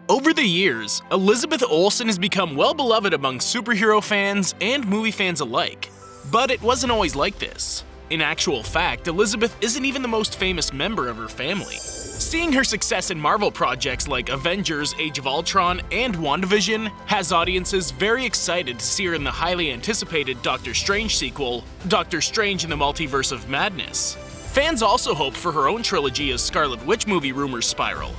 Over the years, Elizabeth Olsen has become well beloved among superhero fans and movie fans alike. But it wasn't always like this. In actual fact, Elizabeth isn't even the most famous member of her family. Seeing her success in Marvel projects like Avengers, Age of Ultron, and Wandavision has audiences very excited to see her in the highly anticipated Doctor Strange sequel, Doctor Strange in the Multiverse of Madness. Fans also hope for her own trilogy as Scarlet Witch movie rumors spiral.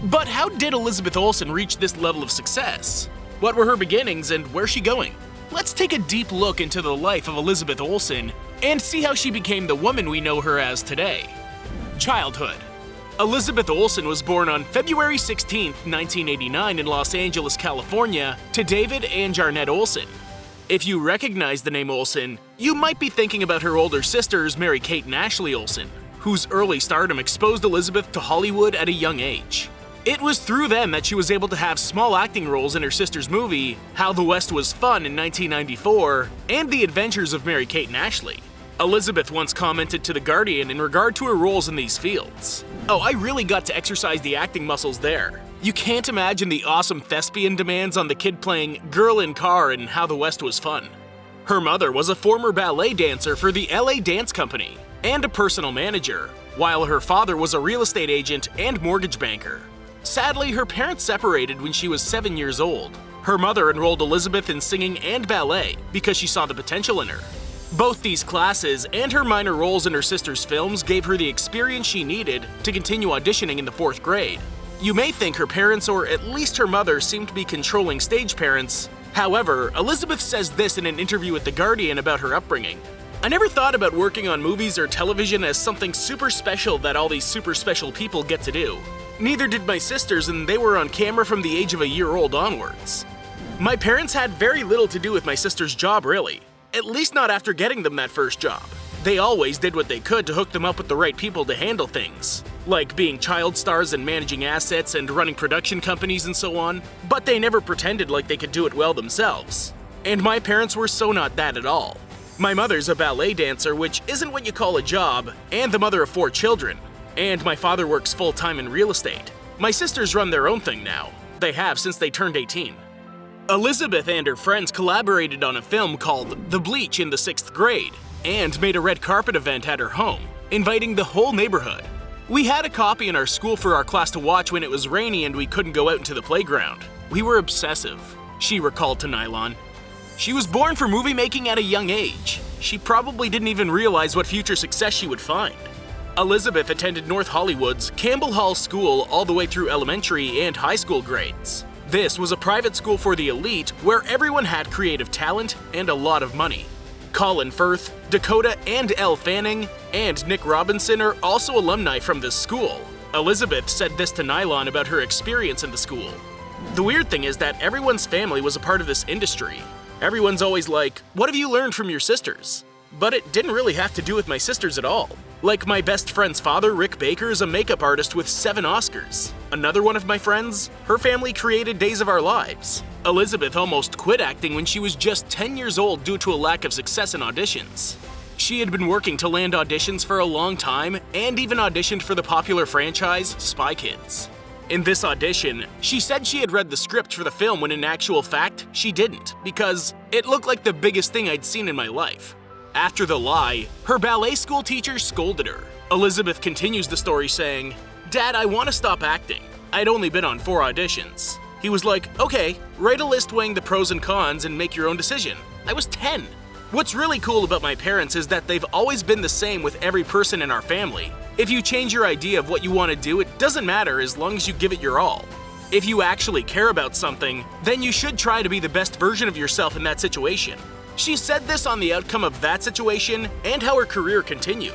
But how did Elizabeth Olsen reach this level of success? What were her beginnings and where's she going? Let's take a deep look into the life of Elizabeth Olsen and see how she became the woman we know her as today. Childhood. Elizabeth Olsen was born on February 16, 1989 in Los Angeles, California, to David and Jarnette Olsen. If you recognize the name Olsen, you might be thinking about her older sisters Mary-Kate and Ashley Olsen, whose early stardom exposed Elizabeth to Hollywood at a young age. It was through them that she was able to have small acting roles in her sister's movie, How the West Was Fun in 1994, and The Adventures of Mary-Kate and Ashley. Elizabeth once commented to The Guardian in regard to her roles in these fields. "Oh, I really got to exercise the acting muscles there. You can't imagine the awesome thespian demands on the kid playing Girl in Car in How the West Was Fun." Her mother was a former ballet dancer for the LA Dance Company and a personal manager, while her father was a real estate agent and mortgage banker. Sadly, her parents separated when she was 7 years old. Her mother enrolled Elizabeth in singing and ballet because she saw the potential in her. Both these classes and her minor roles in her sister's films gave her the experience she needed to continue auditioning in the 4th grade. You may think her parents, or at least her mother, seemed to be controlling stage parents. However, Elizabeth says this in an interview with The Guardian about her upbringing. "I never thought about working on movies or television as something super special that all these super special people get to do. Neither did my sisters, and they were on camera from the age of a year old onwards. My parents had very little to do with my sister's job, really. At least not after getting them that first job. They always did what they could to hook them up with the right people to handle things, like being child stars and managing assets and running production companies and so on, but they never pretended like they could do it well themselves. And my parents were so not that at all. My mother's a ballet dancer, which isn't what you call a job, and the mother of 4 children. And my father works full-time in real estate. My sisters run their own thing now. They have since they turned 18. Elizabeth and her friends collaborated on a film called The Bleach in the 6th grade and made a red carpet event at her home, inviting the whole neighborhood. We had a copy in our school for our class to watch when it was rainy and we couldn't go out into the playground. We were obsessive," she recalled to Nylon. She was born for movie making at a young age. She probably didn't even realize what future success she would find. Elizabeth attended North Hollywood's Campbell Hall School all the way through elementary and high school grades. This was a private school for the elite where everyone had creative talent and a lot of money. Colin Firth, Dakota and Elle Fanning, and Nick Robinson are also alumni from this school. Elizabeth said this to Nylon about her experience in the school. "The weird thing is that everyone's family was a part of this industry. Everyone's always like, 'What have you learned from your sisters?' But it didn't really have to do with my sisters at all. Like my best friend's father, Rick Baker, is a makeup artist with 7 Oscars. Another one of my friends, her family created Days of Our Lives. Elizabeth almost quit acting when she was just 10 years old due to a lack of success in auditions. She had been working to land auditions for a long time and even auditioned for the popular franchise Spy Kids. In this audition, she said she had read the script for the film when in actual fact, she didn't, because it looked like the biggest thing I'd seen in my life. After the lie, her ballet school teacher scolded her. Elizabeth continues the story saying, "Dad, I want to stop acting. I'd only been on 4 auditions. He was like, okay, write a list weighing the pros and cons and make your own decision. I was 10. What's really cool about my parents is that they've always been the same with every person in our family. If you change your idea of what you want to do, it doesn't matter as long as you give it your all. If you actually care about something, then you should try to be the best version of yourself in that situation." She said this on the outcome of that situation and how her career continued.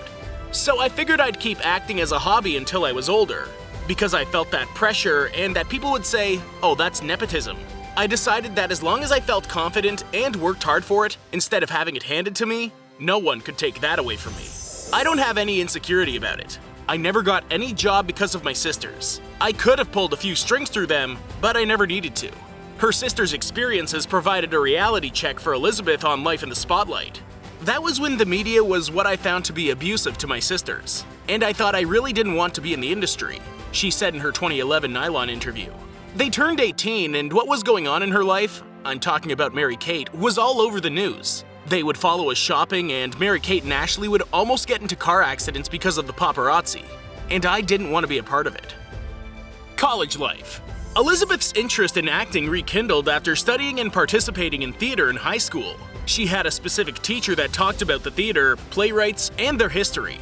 "So I figured I'd keep acting as a hobby until I was older, because I felt that pressure and that people would say, 'Oh, that's nepotism.' I decided that as long as I felt confident and worked hard for it, instead of having it handed to me, no one could take that away from me. I don't have any insecurity about it. I never got any job because of my sisters. I could have pulled a few strings through them, but I never needed to." Her sister's experiences provided a reality check for Elizabeth on life in the spotlight. "That was when the media was what I found to be abusive to my sisters, and I thought I really didn't want to be in the industry," she said in her 2011 Nylon interview. They turned 18, and what was going on in her life, I'm talking about Mary-Kate, was all over the news. They would follow us shopping, and Mary-Kate and Ashley would almost get into car accidents because of the paparazzi. And I didn't want to be a part of it. College life. Elizabeth's interest in acting rekindled after studying and participating in theater in high school. She had a specific teacher that talked about the theater, playwrights, and their history.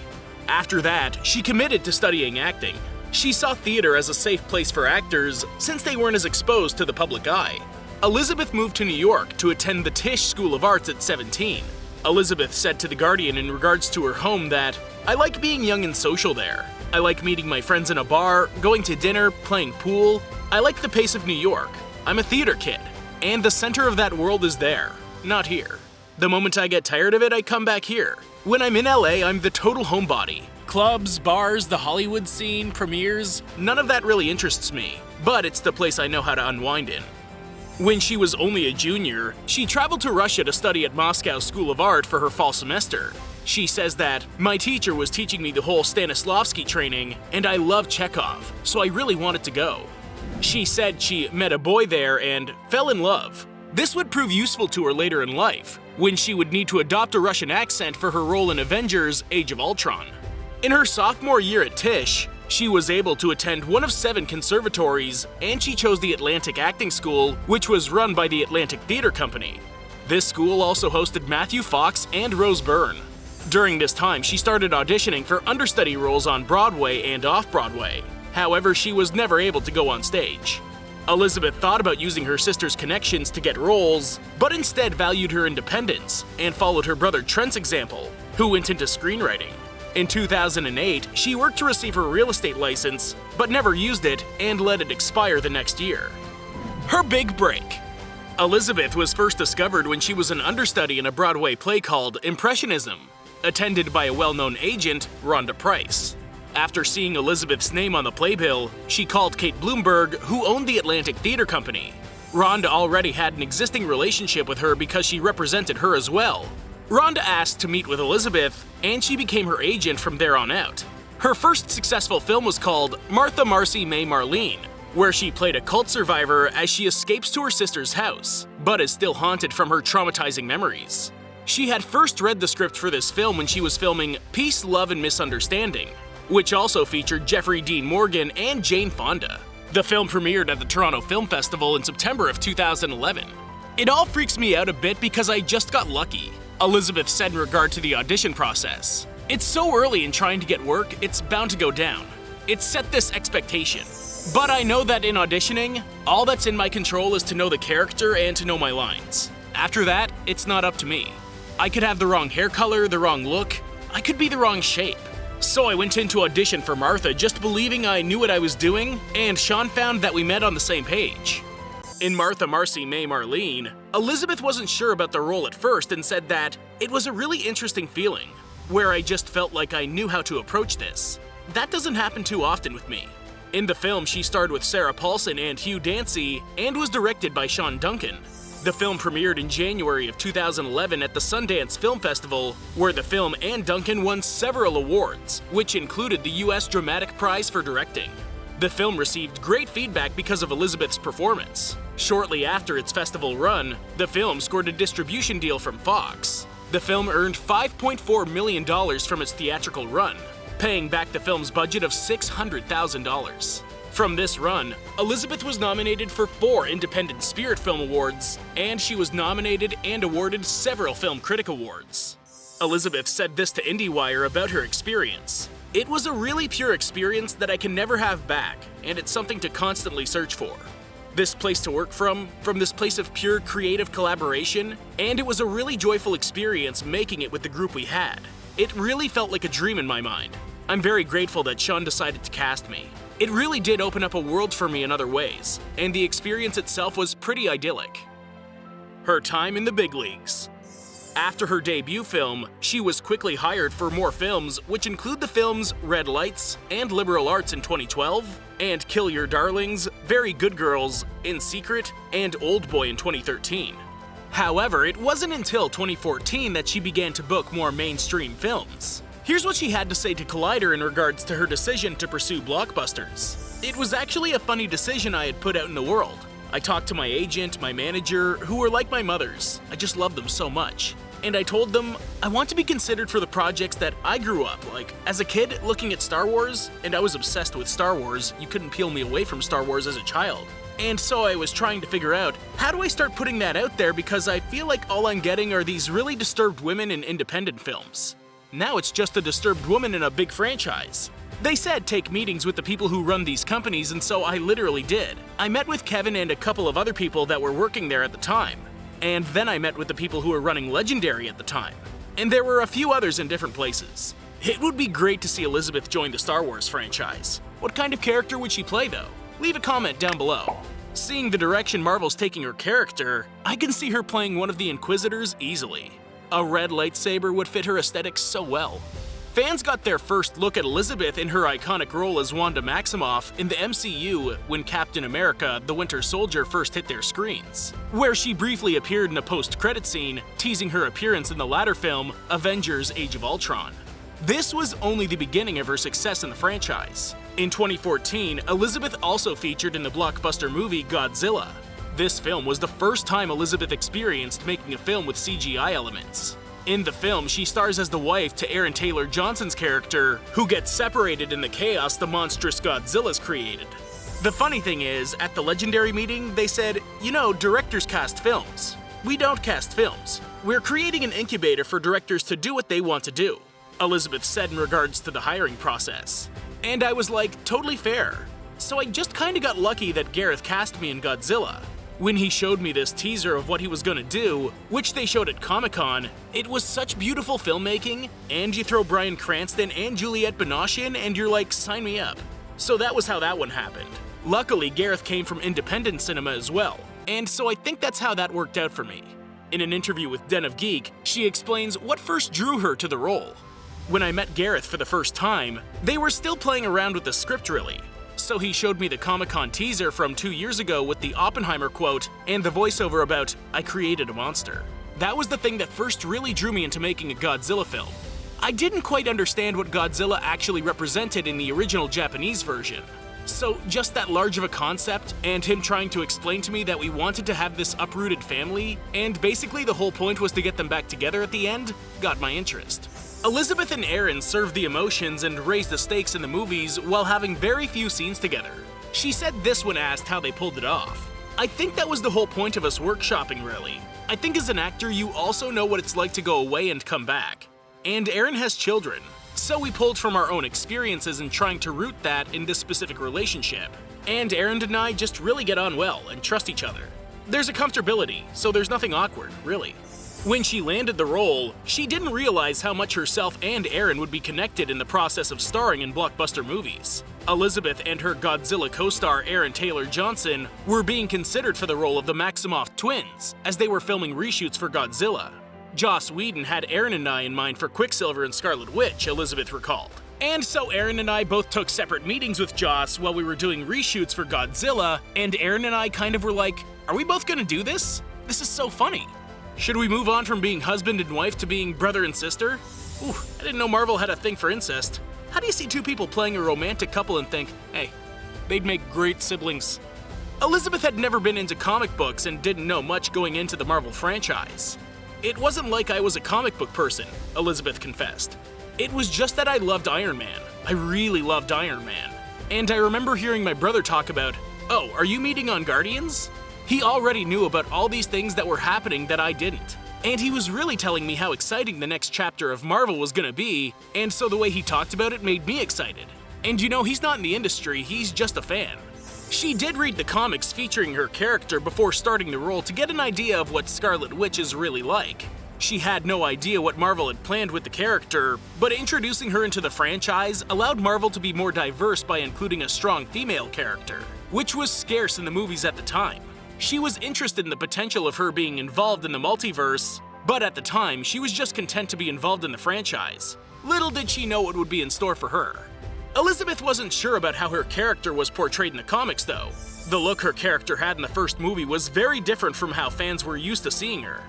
After that, she committed to studying acting. She saw theater as a safe place for actors since they weren't as exposed to the public eye. Elizabeth moved to New York to attend the Tisch School of Arts at 17. Elizabeth said to The Guardian in regards to her home that, "I like being young and social there. I like meeting my friends in a bar, going to dinner, playing pool. I like the pace of New York. I'm a theater kid. And the center of that world is there, not here. The moment I get tired of it, I come back here. When I'm in LA, I'm the total homebody. Clubs, bars, the Hollywood scene, premieres, none of that really interests me, but it's the place I know how to unwind in." When she was only a junior, she traveled to Russia to study at Moscow School of Art for her fall semester. She says that, "My teacher was teaching me the whole Stanislavski training, and I love Chekhov, so I really wanted to go." She said she met a boy there and fell in love. This would prove useful to her later in life, when she would need to adopt a Russian accent for her role in Avengers: Age of Ultron. In her sophomore year at Tisch, she was able to attend one of 7 conservatories, and she chose the Atlantic Acting School, which was run by the Atlantic Theater Company. This school also hosted Matthew Fox and Rose Byrne. During this time, she started auditioning for understudy roles on Broadway and off-Broadway. However, she was never able to go on stage. Elizabeth thought about using her sister's connections to get roles, but instead valued her independence and followed her brother Trent's example, who went into screenwriting. In 2008, she worked to receive her real estate license, but never used it and let it expire the next year. Her big break. Elizabeth was first discovered when she was an understudy in a Broadway play called Impressionism, attended by a well-known agent, Rhonda Price. After seeing Elizabeth's name on the playbill, she called Kate Bloomberg, who owned the Atlantic Theater Company. Rhonda already had an existing relationship with her because she represented her as well. Rhonda asked to meet with Elizabeth, and she became her agent from there on out. Her first successful film was called Martha Marcy May Marlene, where she played a cult survivor as she escapes to her sister's house, but is still haunted from her traumatizing memories. She had first read the script for this film when she was filming Peace, Love, and Misunderstanding, which also featured Jeffrey Dean Morgan and Jane Fonda. The film premiered at the Toronto Film Festival in September of 2011. "It all freaks me out a bit because I just got lucky," Elizabeth said in regard to the audition process. "It's so early in trying to get work, it's bound to go down. It's set this expectation. But I know that in auditioning, all that's in my control is to know the character and to know my lines. After that, it's not up to me. I could have the wrong hair color, the wrong look, I could be the wrong shape. So I went into audition for Martha just believing I knew what I was doing, and Sean found that we met on the same page." In Martha Marcy May Marlene, Elizabeth wasn't sure about the role at first and said that, "It was a really interesting feeling, where I just felt like I knew how to approach this. That doesn't happen too often with me." In the film, she starred with Sarah Paulson and Hugh Dancy and was directed by Sean Duncan. The film premiered in January of 2011 at the Sundance Film Festival, where the film and Duncan won several awards, which included the US Dramatic Prize for Directing. The film received great feedback because of Elizabeth's performance. Shortly after its festival run, the film scored a distribution deal from Fox. The film earned $5.4 million from its theatrical run, paying back the film's budget of $600,000. From this run, Elizabeth was nominated for 4 Independent Spirit Film Awards, and she was nominated and awarded several Film Critic Awards. Elizabeth said this to IndieWire about her experience. "It was a really pure experience that I can never have back, and it's something to constantly search for. This place to work from this place of pure creative collaboration, and it was a really joyful experience making it with the group we had. It really felt like a dream in my mind. I'm very grateful that Sean decided to cast me. It really did open up a world for me in other ways, and the experience itself was pretty idyllic." Her time in the big leagues. After her debut film, she was quickly hired for more films, which include the films Red Lights and Liberal Arts in 2012, and Kill Your Darlings, Very Good Girls, In Secret, and Old Boy in 2013. However, it wasn't until 2014 that she began to book more mainstream films. Here's what she had to say to Collider in regards to her decision to pursue blockbusters. It was actually a funny decision I had put out in the world. I talked to my agent, my manager, who were like my mothers. I just love them so much. And I told them, I want to be considered for the projects that I grew up, like, as a kid, looking at Star Wars, and I was obsessed with Star Wars. You couldn't peel me away from Star Wars as a child. And so I was trying to figure out, how do I start putting that out there, because I feel like all I'm getting are these really disturbed women in independent films. Now it's just a disturbed woman in a big franchise. They said take meetings with the people who run these companies, and so I literally did. I met with Kevin and a couple of other people that were working there at the time. And then I met with the people who were running Legendary at the time. And there were a few others in different places. It would be great to see Elizabeth join the Star Wars franchise. What kind of character would she play though? Leave a comment down below. Seeing the direction Marvel's taking her character, I can see her playing one of the Inquisitors easily. A red lightsaber would fit her aesthetic so well. Fans got their first look at Elizabeth in her iconic role as Wanda Maximoff in the MCU when Captain America: The Winter Soldier first hit their screens, where she briefly appeared in a post-credit scene, teasing her appearance in the latter film, Avengers: Age of Ultron. This was only the beginning of her success in the franchise. In 2014, Elizabeth also featured in the blockbuster movie Godzilla. This film was the first time Elizabeth experienced making a film with CGI elements. In the film, she stars as the wife to Aaron Taylor Johnson's character, who gets separated in the chaos the monstrous Godzilla's created. The funny thing is, at the Legendary meeting, they said, you know, directors cast films. We don't cast films. We're creating an incubator for directors to do what they want to do, Elizabeth said in regards to the hiring process. And I was like, totally fair. So I just kinda got lucky that Gareth cast me in Godzilla. When he showed me this teaser of what he was gonna do, which they showed at Comic-Con, it was such beautiful filmmaking, and you throw Bryan Cranston and Juliette Binoche in, and you're like, sign me up. So that was how that one happened. Luckily, Gareth came from independent cinema as well, and so I think that's how that worked out for me. In an interview with Den of Geek, she explains what first drew her to the role. When I met Gareth for the first time, they were still playing around with the script really. So he showed me the Comic-Con teaser from 2 years ago with the Oppenheimer quote and the voiceover about, I created a monster. That was the thing that first really drew me into making a Godzilla film. I didn't quite understand what Godzilla actually represented in the original Japanese version. So just that large of a concept, and him trying to explain to me that we wanted to have this uprooted family, and basically the whole point was to get them back together at the end, got my interest. Elizabeth and Aaron served the emotions and raised the stakes in the movies while having very few scenes together. She said this when asked how they pulled it off. I think that was the whole point of us workshopping really. I think as an actor you also know what it's like to go away and come back. And Aaron has children, so we pulled from our own experiences in trying to root that in this specific relationship. And Aaron and I just really get on well and trust each other. There's a comfortability, so there's nothing awkward, really. When she landed the role, she didn't realize how much herself and Aaron would be connected in the process of starring in blockbuster movies. Elizabeth and her Godzilla co-star Aaron Taylor Johnson were being considered for the role of the Maximoff twins as they were filming reshoots for Godzilla. Joss Whedon had Aaron and I in mind for Quicksilver and Scarlet Witch, Elizabeth recalled. And so Aaron and I both took separate meetings with Joss while we were doing reshoots for Godzilla, and Aaron and I kind of were like, are we both gonna do this? This is so funny. Should we move on from being husband and wife to being brother and sister? Ooh, I didn't know Marvel had a thing for incest. How do you see two people playing a romantic couple and think, hey, they'd make great siblings? Elizabeth had never been into comic books and didn't know much going into the Marvel franchise. It wasn't like I was a comic book person, Elizabeth confessed. It was just that I loved Iron Man. I really loved Iron Man. And I remember hearing my brother talk about, oh, are you meeting on Guardians? He already knew about all these things that were happening that I didn't. And he was really telling me how exciting the next chapter of Marvel was gonna be, and so the way he talked about it made me excited. And you know, he's not in the industry, he's just a fan. She did read the comics featuring her character before starting the role to get an idea of what Scarlet Witch is really like. She had no idea what Marvel had planned with the character, but introducing her into the franchise allowed Marvel to be more diverse by including a strong female character, which was scarce in the movies at the time. She was interested in the potential of her being involved in the multiverse, but at the time, she was just content to be involved in the franchise. Little did she know what would be in store for her. Elizabeth wasn't sure about how her character was portrayed in the comics though. The look her character had in the first movie was very different from how fans were used to seeing her.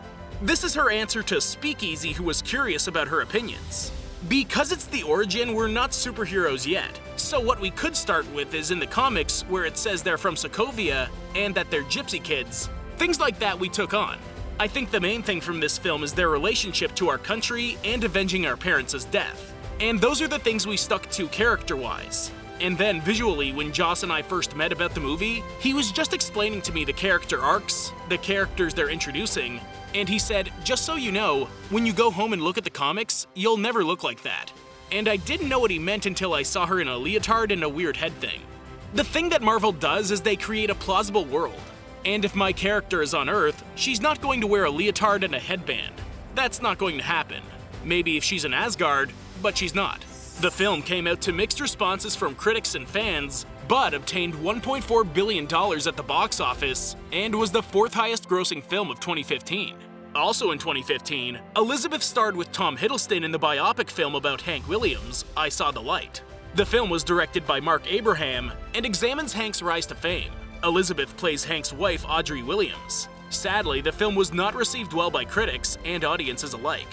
This is her answer to Speakeasy, who was curious about her opinions. Because it's the origin, we're not superheroes yet. So what we could start with is in the comics where it says they're from Sokovia and that they're gypsy kids. Things like that we took on. I think the main thing from this film is their relationship to our country and avenging our parents' death. And those are the things we stuck to character-wise. And then visually, when Joss and I first met about the movie, he was just explaining to me the character arcs, the characters they're introducing, and he said, just so you know, when you go home and look at the comics, you'll never look like that. And I didn't know what he meant until I saw her in a leotard and a weird head thing. The thing that Marvel does is they create a plausible world. And if my character is on Earth, she's not going to wear a leotard and a headband. That's not going to happen. Maybe if she's in Asgard, but she's not. The film came out to mixed responses from critics and fans, but obtained $1.4 billion at the box office and was the 4th highest grossing film of 2015. Also in 2015, Elizabeth starred with Tom Hiddleston in the biopic film about Hank Williams, I Saw the Light. The film was directed by Mark Abraham and examines Hank's rise to fame. Elizabeth plays Hank's wife, Audrey Williams. Sadly, the film was not received well by critics and audiences alike.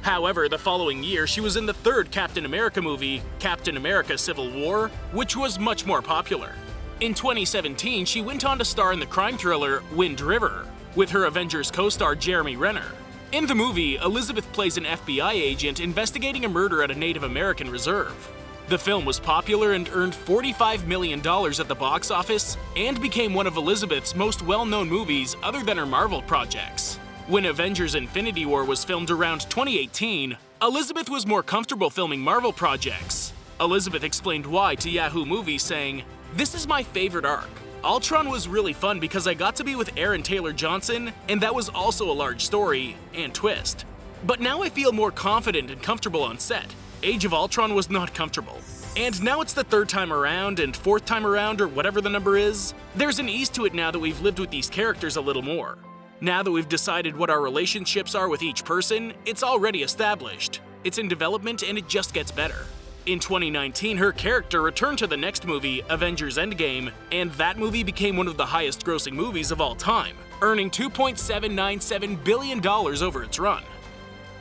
However, the following year, she was in the 3rd Captain America movie, Captain America: Civil War, which was much more popular. In 2017, she went on to star in the crime thriller Wind River, with her Avengers co-star Jeremy Renner. In the movie, Elizabeth plays an FBI agent investigating a murder at a Native American reserve. The film was popular and earned $45 million at the box office and became one of Elizabeth's most well-known movies other than her Marvel projects. When Avengers: Infinity War was filmed around 2018, Elizabeth was more comfortable filming Marvel projects. Elizabeth explained why to Yahoo Movies, saying, "This is my favorite arc. Ultron was really fun because I got to be with Aaron Taylor Johnson, and that was also a large story and twist. But now I feel more confident and comfortable on set. Age of Ultron was not comfortable. And now it's the 3rd time around and 4th time around, or whatever the number is. There's an ease to it now that we've lived with these characters a little more. Now that we've decided what our relationships are with each person, it's already established. It's in development and it just gets better." In 2019, her character returned to the next movie, Avengers: Endgame, and that movie became one of the highest grossing movies of all time, earning $2.797 billion over its run.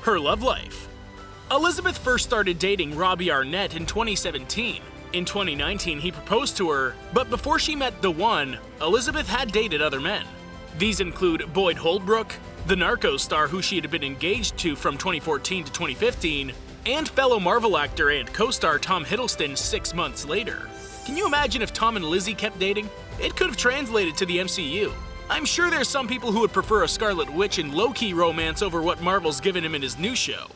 Her love life. Elizabeth first started dating Robbie Arnett in 2017. In 2019, he proposed to her, but before she met the one, Elizabeth had dated other men. These include Boyd Holbrook, the Narcos star who she had been engaged to from 2014 to 2015, and fellow Marvel actor and co-star Tom Hiddleston 6 months later. Can you imagine if Tom and Lizzie kept dating? It could have translated to the MCU. I'm sure there's some people who would prefer a Scarlet Witch and low-key romance over what Marvel's given him in his new show.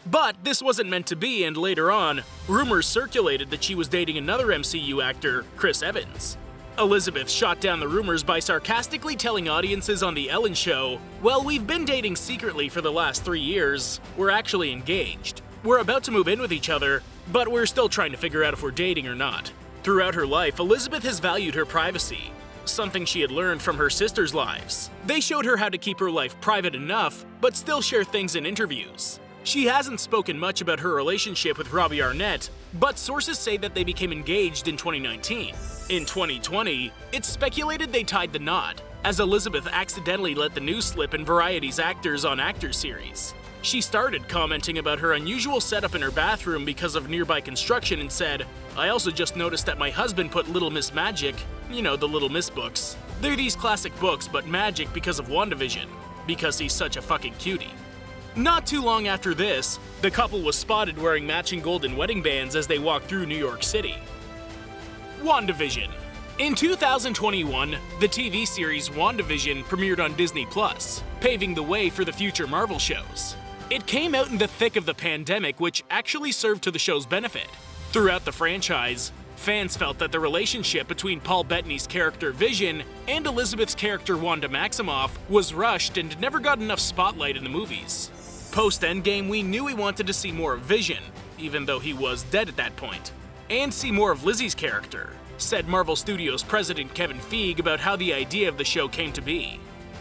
But this wasn't meant to be, and later on, rumors circulated that she was dating another MCU actor, Chris Evans. Elizabeth shot down the rumors by sarcastically telling audiences on The Ellen Show, "Well, we've been dating secretly for the last 3 years. We're actually engaged. We're about to move in with each other, but we're still trying to figure out if we're dating or not." Throughout her life, Elizabeth has valued her privacy, something she had learned from her sisters' lives. They showed her how to keep her life private enough, but still share things in interviews. She hasn't spoken much about her relationship with Robbie Arnett, but sources say that they became engaged in 2019. In 2020, it's speculated they tied the knot, as Elizabeth accidentally let the news slip in Variety's Actors on Actors series. She started commenting about her unusual setup in her bathroom because of nearby construction and said, "I also just noticed that my husband put Little Miss Magic, you know, the Little Miss books. They're these classic books, but magic because of Wandavision, because he's such a fucking cutie." Not too long after this, the couple was spotted wearing matching golden wedding bands as they walked through New York City. Wandavision. In 2021, the TV series Wandavision premiered on Disney+, paving the way for the future Marvel shows. It came out in the thick of the pandemic, which actually served to the show's benefit. Throughout the franchise, fans felt that the relationship between Paul Bettany's character Vision and Elizabeth's character Wanda Maximoff was rushed and never got enough spotlight in the movies. Post-Endgame, we knew we wanted to see more of Vision, even though he was dead at that point, and see more of Lizzie's character, said Marvel Studios president Kevin Feige about how the idea of the show came to be.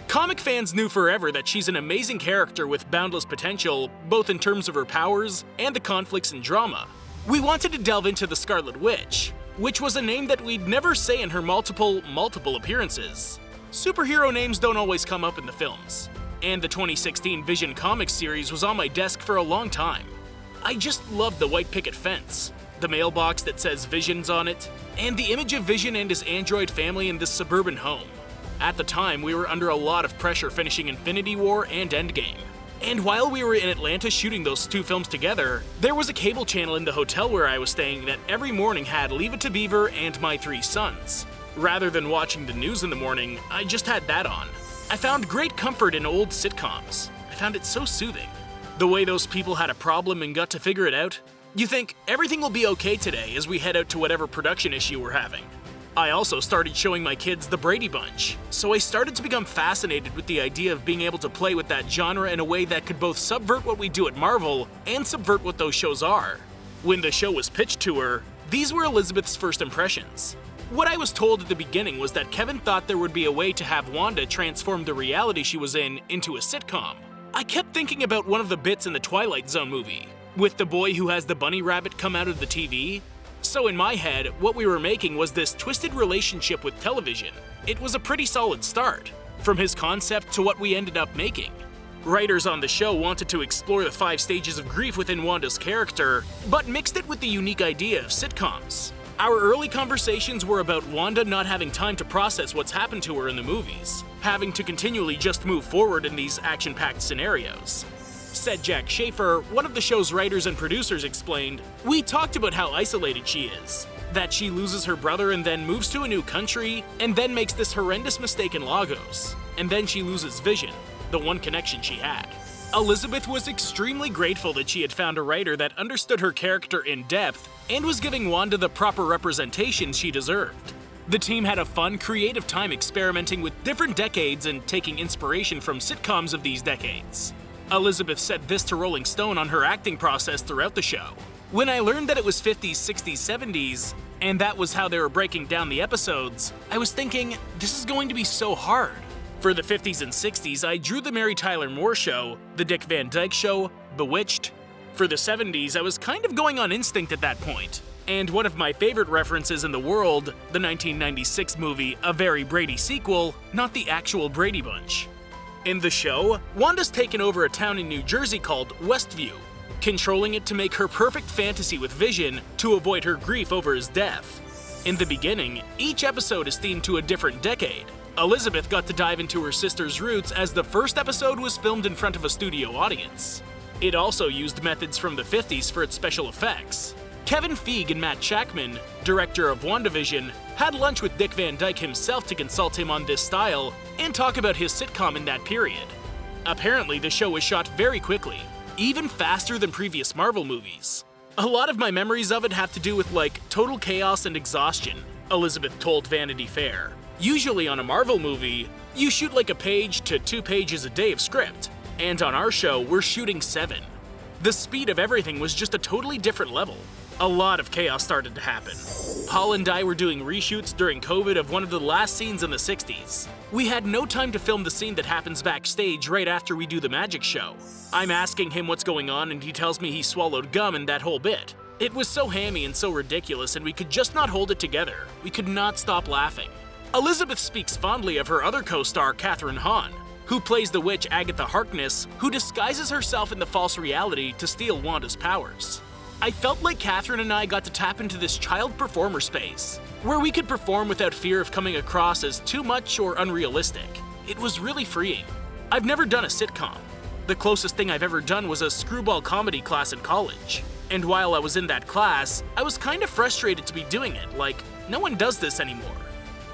Comic fans knew forever that she's an amazing character with boundless potential, both in terms of her powers and the conflicts and drama. We wanted to delve into the Scarlet Witch, which was a name that we'd never say in her multiple appearances. Superhero names don't always come up in the films, and the 2016 Vision comics series was on my desk for a long time. I just loved the white picket fence, the mailbox that says Vision's on it, and the image of Vision and his android family in this suburban home. At the time, we were under a lot of pressure finishing Infinity War and Endgame. And while we were in Atlanta shooting those two films together, there was a cable channel in the hotel where I was staying that every morning had Leave It to Beaver and My Three Sons. Rather than watching the news in the morning, I just had that on. I found great comfort in old sitcoms. I found it so soothing. The way those people had a problem and got to figure it out. You think everything will be okay today as we head out to whatever production issue we're having. I also started showing my kids the Brady Bunch, so I started to become fascinated with the idea of being able to play with that genre in a way that could both subvert what we do at Marvel and subvert what those shows are. When the show was pitched to her, these were Elizabeth's first impressions. What I was told at the beginning was that Kevin thought there would be a way to have Wanda transform the reality she was in into a sitcom. I kept thinking about one of the bits in the Twilight Zone movie, with the boy who has the bunny rabbit come out of the TV. So in my head, what we were making was this twisted relationship with television. It was a pretty solid start, from his concept to what we ended up making. Writers on the show wanted to explore the 5 stages of grief within Wanda's character, but mixed it with the unique idea of sitcoms. Our early conversations were about Wanda not having time to process what's happened to her in the movies, having to continually just move forward in these action-packed scenarios. Said Jack Schaefer, one of the show's writers and producers, explained, "We talked about how isolated she is, that she loses her brother and then moves to a new country, and then makes this horrendous mistake in Lagos, and then she loses Vision, the one connection she had." Elizabeth was extremely grateful that she had found a writer that understood her character in depth and was giving Wanda the proper representation she deserved. The team had a fun, creative time experimenting with different decades and taking inspiration from sitcoms of these decades. Elizabeth said this to Rolling Stone on her acting process throughout the show. "When I learned that it was 50s, 60s, 70s, and that was how they were breaking down the episodes, I was thinking, this is going to be so hard. For the 50s and 60s, I drew The Mary Tyler Moore Show, The Dick Van Dyke Show, Bewitched. For the 70s, I was kind of going on instinct at that point. And one of my favorite references in the world, the 1996 movie A Very Brady Sequel, not the actual Brady Bunch. In the show, Wanda's taken over a town in New Jersey called Westview, controlling it to make her perfect fantasy with Vision to avoid her grief over his death. In the beginning, each episode is themed to a different decade. Elizabeth got to dive into her sister's roots as the first episode was filmed in front of a studio audience. It also used methods from the 50s for its special effects. Kevin Feige and Matt Shakman, director of Wandavision, had lunch with Dick Van Dyke himself to consult him on this style and talk about his sitcom in that period. Apparently, the show was shot very quickly, even faster than previous Marvel movies. "A lot of my memories of it have to do with total chaos and exhaustion," Elizabeth told Vanity Fair. "Usually on a Marvel movie, you shoot a page to 2 pages a day of script, and on our show, we're shooting 7. The speed of everything was just a totally different level. A lot of chaos started to happen. Paul and I were doing reshoots during COVID of one of the last scenes in the 60s. We had no time to film the scene that happens backstage right after we do the magic show. I'm asking him what's going on and he tells me he swallowed gum and that whole bit. It was so hammy and so ridiculous and we could just not hold it together. We could not stop laughing." Elizabeth speaks fondly of her other co-star, Kathryn Hahn, who plays the witch Agatha Harkness, who disguises herself in the false reality to steal Wanda's powers. "I felt like Kathryn and I got to tap into this child performer space, where we could perform without fear of coming across as too much or unrealistic. It was really freeing. I've never done a sitcom. The closest thing I've ever done was a screwball comedy class in college. And while I was in that class, I was kind of frustrated to be doing it, no one does this anymore.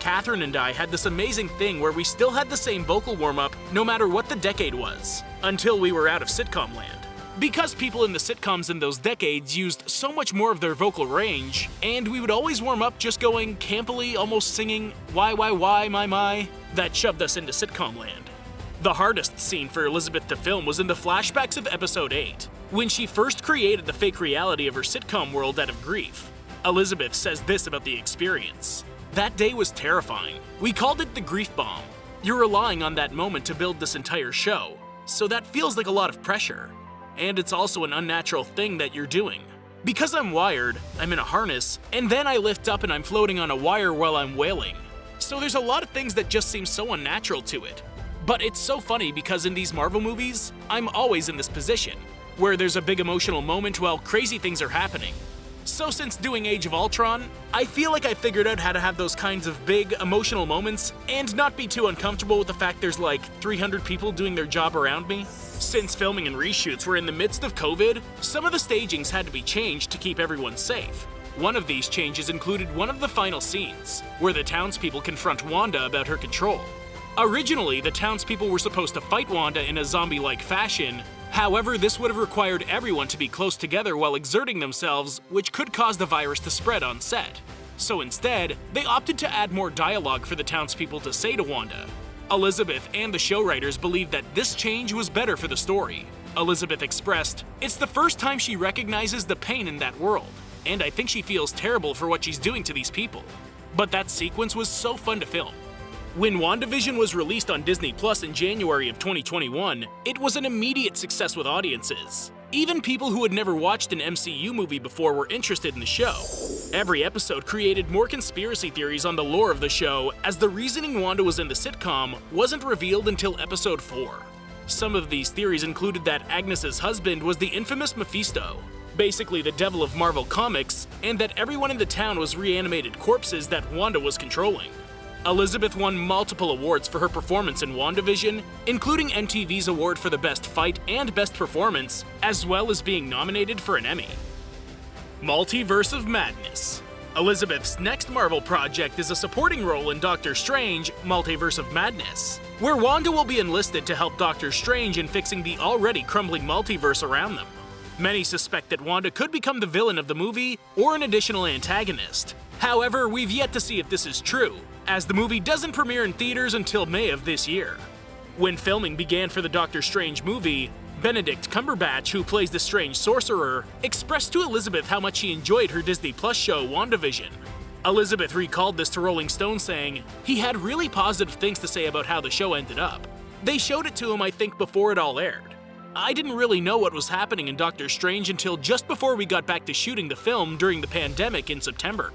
Kathryn and I had this amazing thing where we still had the same vocal warm-up no matter what the decade was, until we were out of sitcom land. Because people in the sitcoms in those decades used so much more of their vocal range, and we would always warm up just going campily, almost singing, why, my, that shoved us into sitcom land. The hardest scene for Elizabeth to film was in the flashbacks of episode 8, when she first created the fake reality of her sitcom world out of grief. Elizabeth says this about the experience. "That day was terrifying. We called it the grief bomb. You're relying on that moment to build this entire show, so that feels like a lot of pressure. And it's also an unnatural thing that you're doing. Because I'm wired, I'm in a harness, and then I lift up and I'm floating on a wire while I'm wailing. So there's a lot of things that just seem so unnatural to it. But it's so funny because in these Marvel movies, I'm always in this position. where there's a big emotional moment while crazy things are happening. So since doing Age of Ultron, I feel like I figured out how to have those kinds of big emotional moments and not be too uncomfortable with the fact there's like 300 people doing their job around me. Since filming and reshoots were in the midst of COVID, some of the stagings had to be changed to keep everyone safe. One of these changes included one of the final scenes, where the townspeople confront Wanda about her control. Originally, the townspeople were supposed to fight Wanda in a zombie-like fashion. However, this would have required everyone to be close together while exerting themselves, which could cause the virus to spread on set. So instead, they opted to add more dialogue for the townspeople to say to Wanda. Elizabeth and the show writers believed that this change was better for the story. Elizabeth expressed, "It's the first time she recognizes the pain in that world, and I think she feels terrible for what she's doing to these people." But that sequence was so fun to film. When Wandavision was released on Disney Plus in January of 2021, it was an immediate success with audiences. Even people who had never watched an MCU movie before were interested in the show. Every episode created more conspiracy theories on the lore of the show, as the reasoning Wanda was in the sitcom wasn't revealed until episode 4. Some of these theories included that Agnes's husband was the infamous Mephisto, basically the devil of Marvel Comics, and that everyone in the town was reanimated corpses that Wanda was controlling. Elizabeth won multiple awards for her performance in WandaVision, including MTV's award for the Best Fight and Best Performance, as well as being nominated for an Emmy. Multiverse of Madness. Elizabeth's next Marvel project is a supporting role in Doctor Strange, Multiverse of Madness, where Wanda will be enlisted to help Doctor Strange in fixing the already crumbling multiverse around them. Many suspect that Wanda could become the villain of the movie or an additional antagonist. However, we've yet to see if this is true, as the movie doesn't premiere in theaters until May of this year. When filming began for the Doctor Strange movie, Benedict Cumberbatch, who plays the Strange Sorcerer, expressed to Elizabeth how much he enjoyed her Disney Plus show WandaVision. Elizabeth recalled this to Rolling Stone, saying, "He had really positive things to say about how the show ended up. They showed it to him, I think, before it all aired. I didn't really know what was happening in Doctor Strange until just before we got back to shooting the film during the pandemic in September."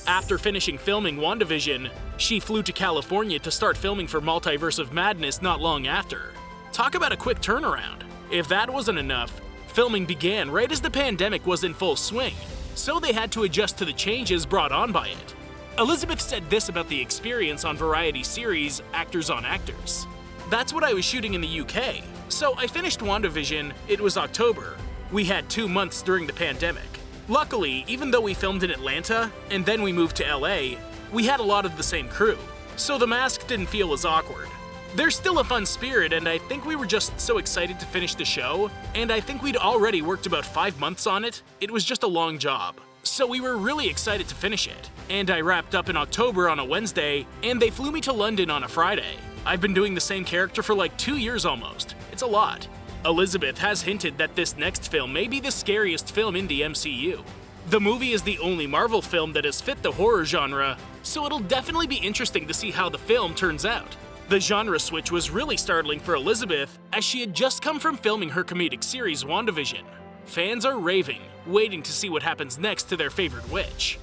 After finishing filming WandaVision, she flew to California to start filming for Multiverse of Madness not long after. Talk about a quick turnaround. If that wasn't enough, filming began right as the pandemic was in full swing, so they had to adjust to the changes brought on by it. Elizabeth said this about the experience on variety series Actors on Actors. "That's what I was shooting in the UK. So I finished WandaVision, it was October. We had 2 months during the pandemic. Luckily, even though we filmed in Atlanta, and then we moved to LA, we had a lot of the same crew, so the mask didn't feel as awkward. There's still a fun spirit, and I think we were just so excited to finish the show, and I think we'd already worked about 5 months on it. It was just a long job. So we were really excited to finish it, and I wrapped up in October on a Wednesday, and they flew me to London on a Friday. I've been doing the same character for like 2 years almost. It's a lot." Elizabeth has hinted that this next film may be the scariest film in the MCU. The movie is the only Marvel film that has fit the horror genre, so it'll definitely be interesting to see how the film turns out. The genre switch was really startling for Elizabeth, as she had just come from filming her comedic series WandaVision. Fans are raving, waiting to see what happens next to their favorite witch.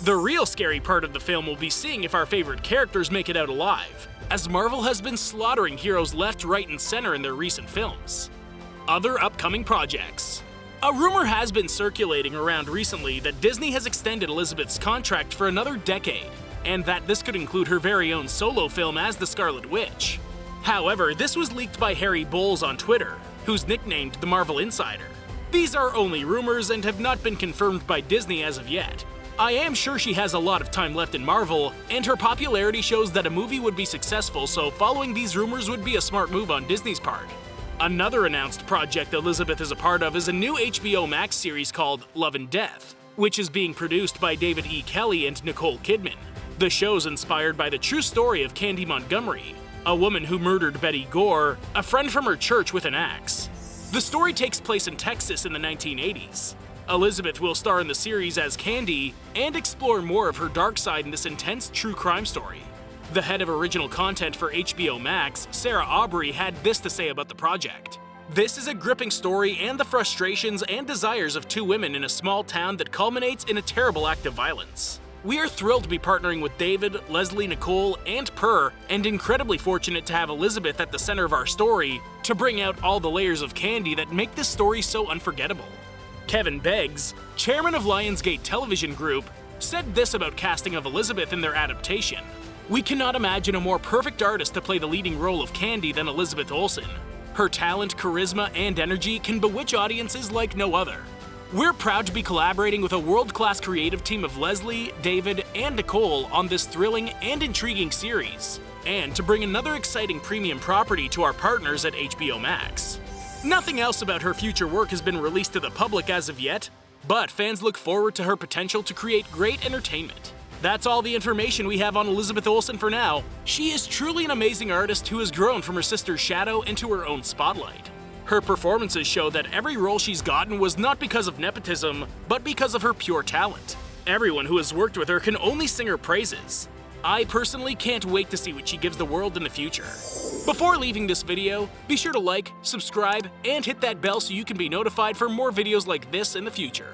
The real scary part of the film will be seeing if our favorite characters make it out alive, as Marvel has been slaughtering heroes left, right, and center in their recent films. Other upcoming projects. A rumor has been circulating around recently that Disney has extended Elizabeth's contract for another decade, and that this could include her very own solo film as the Scarlet Witch. However, this was leaked by Harry Bowles on Twitter, who's nicknamed the Marvel Insider. These are only rumors and have not been confirmed by Disney as of yet. I am sure she has a lot of time left in Marvel, and her popularity shows that a movie would be successful, so following these rumors would be a smart move on Disney's part. Another announced project Elizabeth is a part of is a new HBO Max series called Love and Death, which is being produced by David E. Kelley and Nicole Kidman. The show's inspired by the true story of Candy Montgomery, a woman who murdered Betty Gore, a friend from her church, with an axe. The story takes place in Texas in the 1980s. Elizabeth will star in the series as Candy and explore more of her dark side in this intense true crime story. The head of original content for HBO Max, Sarah Aubrey, had this to say about the project. "This is a gripping story and the frustrations and desires of 2 women in a small town that culminates in a terrible act of violence. We are thrilled to be partnering with David, Leslie, Nicole, and Per, and incredibly fortunate to have Elizabeth at the center of our story to bring out all the layers of candy that make this story so unforgettable. Kevin Beggs, chairman of Lionsgate Television Group, said this about casting of Elizabeth in their adaptation. "We cannot imagine a more perfect artist to play the leading role of Candy than Elizabeth Olsen. Her talent, charisma, and energy can bewitch audiences like no other. We're proud to be collaborating with a world-class creative team of Leslie, David, and Nicole on this thrilling and intriguing series, and to bring another exciting premium property to our partners at HBO Max." Nothing else about her future work has been released to the public as of yet, but fans look forward to her potential to create great entertainment. That's all the information we have on Elizabeth Olsen for now. She is truly an amazing artist who has grown from her sister's shadow into her own spotlight. Her performances show that every role she's gotten was not because of nepotism, but because of her pure talent. Everyone who has worked with her can only sing her praises. I personally can't wait to see what she gives the world in the future. Before leaving this video, be sure to like, subscribe, and hit that bell so you can be notified for more videos like this in the future.